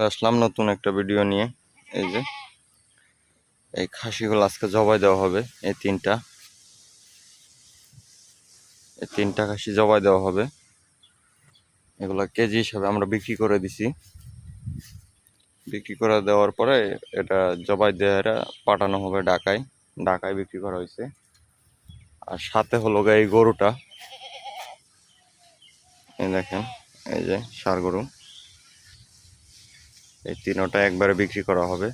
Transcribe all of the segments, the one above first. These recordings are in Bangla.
আসলাম নতুন একটা ভিডিও নিয়ে। এই যে এই খাসিগুলো আজকে জবাই দেওয়া হবে। এই তিনটা খাসি জবাই দেওয়া হবে। এগুলা কেজি হিসাবে আমরা বিক্রি করে দিছি। বিক্রি করে দেওয়ার পরে এটা জবাই দেওয়া পাঠানো হবে ঢাকায় বিক্রি করা হয়েছে। আর সাথে হলো এই গরুটা, এই দেখেন, এই যে ষাঁড় গরু। এই তিনোটা একবারে বিক্রি করা হবে।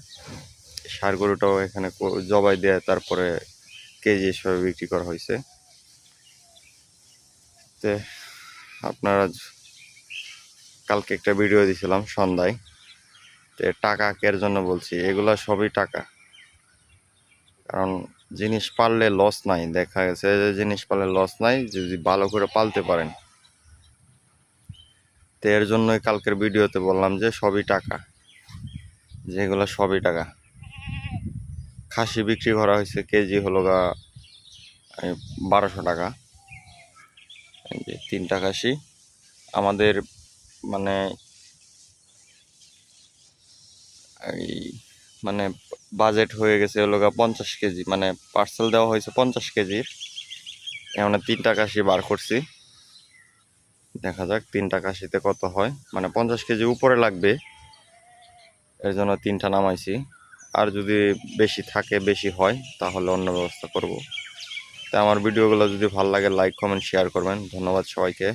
ষাঁড় গরুটাও এখানে জবাই দেয়া তারপরে কেজি হিসাবে বিক্রি করা হয়েছে। তো আপনারা কালকে একটা ভিডিও দিয়েছিলাম সন্ধ্যায়। তো টাকা কের জন্য বলছি, এগুলা সবই টাকা। কারণ জিনিস পাললে লস নাই, দেখা গেছে যে জিনিস পাললে লস নাই যদি ভালো করে পালতে পারেন। তো এর জন্যই কালকের ভিডিওতে বললাম যে সবই টাকা, যেগুলো সবই টাকা। খাসি বিক্রি করা হয়েছে কেজি হলো 1200 টাকা। এই যে তিনটা খাসি আমাদের মানে এই মানে বাজেট হয়ে গেছে হলো 50 কেজি, মানে পার্সেল দেওয়া হয়েছে 50 কেজির। এমন তিনটা খাসি বার করছি, দেখা যাক তিনটা খাসিতে কত হয়। মানে 50 কেজি উপরে লাগবে, এর জন্য তিনটা নামাইছি। আর যদি বেশি হয় তাহলে অন্য ব্যবস্থা করব। তো আমার ভিডিওগুলো যদি ভালো লাগে লাইক কমেন্ট শেয়ার করবেন। ধন্যবাদ সবাইকে।